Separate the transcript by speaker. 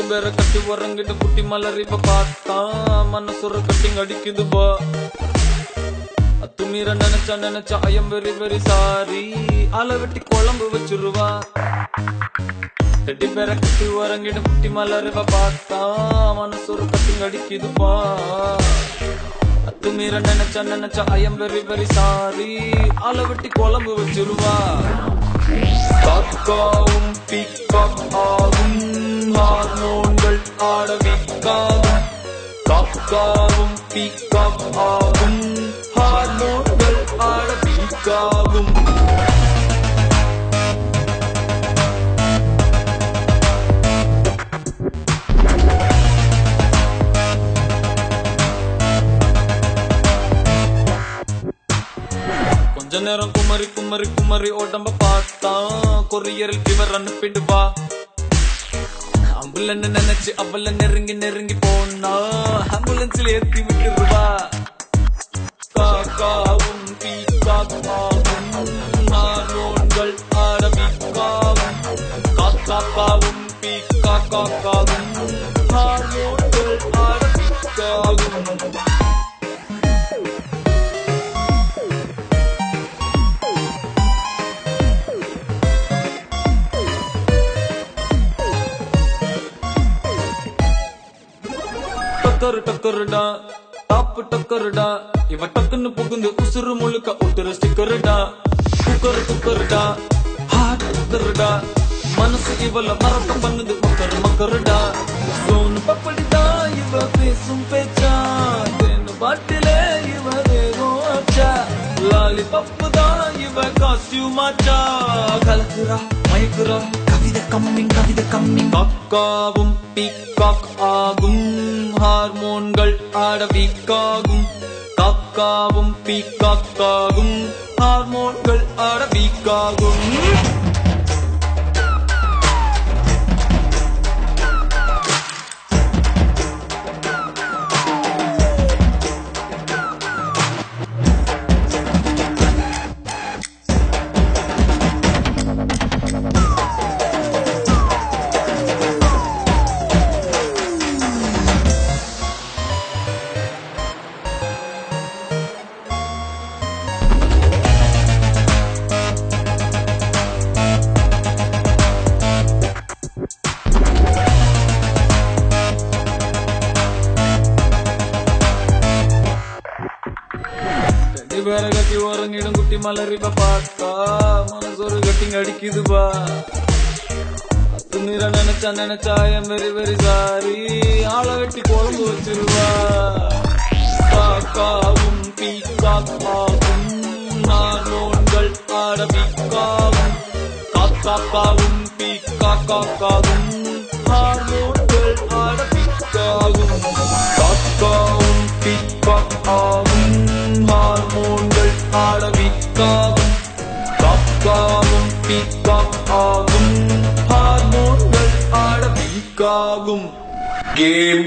Speaker 1: ಬೇರೆ ಕಟ್ಟಿ ಹೊರಂಗಿಟ್ಟು ಪುಟ್ಟಿ ಮಲರಿವ ಪಾತಾ ಮನಸ್ಸೊರ ಕಟ್ಟಿಂಗ್ ಅಡಿಕಿದು ಬಾ அத்து மீற நினைச்சா I am very very sorry ஆளை வெட்டி குழம்பு வச்சிருவா கட்டி பேர கட்டி வரங்கிட குட்டி மலருவ பார்த்தா மனசொரு கட்டிங் அடிக்குதுப்பா அத்து மீற நினைச்சா I am very very sorry ஆளை வெட்டி குழம்பு வச்சிருவா காக்காவும் பீக்காக் ஆகும் ஹார்மோன்கள் ஆடவிக்காகும் காக்காவும் பீக்காக் ஆகும் ஹார்மோன்கள் ஆடவிக்காகும் கொஞ்ச நேரம் குமரி குமரி குமரி உடம்ப பார்த்தா கொரியரில் இவர் அனுப்பிடுவா அம்புலன்னு நினைச்சு அவள நெருங்கி நெருங்கி போனா ஆம்புலன்ஸ்ல ஏத்தி விட்டுருவா காக்காவும் பீக்காகும் ஹார்மோன்கள் ஆடவிக்காகும் காக்காவும் பீக்காக்காகும் ஹார்மோன்கள் ஆடவிக்காகும் டக்கரு டக்கருடா டாப்பு டக்கருடா இவ டக்குன்னு புகுந்து உசுறு முழுக்க ஒட்டுற ஸ்டிக்கருடா குக்கரு குக்கருடா ஹார்ட் குக்கருடா மனசு இவள மறக்கம் பண்ணுது மக்கரு மக்கருடா சோனு பப்படிதா இவ பேசும் பேச்சா தேனு பாட்டிலே இவ வேகம் ஆச்சா லாலி பப்புதா இவ காஸ்டியூம் ஆச்சா கலக்குறா மயக்குறா கவிதை கம்மிங் காக்காவும் பீக்காக் ஆகும் ஹார்மோன்கள் ஆடவிக்காகும் காக்காவும் பீக்காக்காகும் ஹார்மோன்கள் ஆடவிக்காகும் வேற கட்டி ஓரங்கிடும் குட்டி மலரிவ பார்த்தா மனசொரு கட்டிங் அடிக்குதுபா அத்து மீற நினைச்சா I am very very sorry ஆளை வெட்டி குழம்பு வச்சிருவா காக்காவும் பீக்காகும் ஹார்மோன்கள் ஆடவிக்காகும் காக்காவும் பீக்காக்காகும் ஹார்மோன்கள் ஆடவிக்காகும் காக்காவும் பீக்காகும் ஹார்மோன்கள் ஆடவிக்காகும் காக்காவும் பீக்காகும் ஹார்மோன்கள் ஆடவிக்காகும் கேம்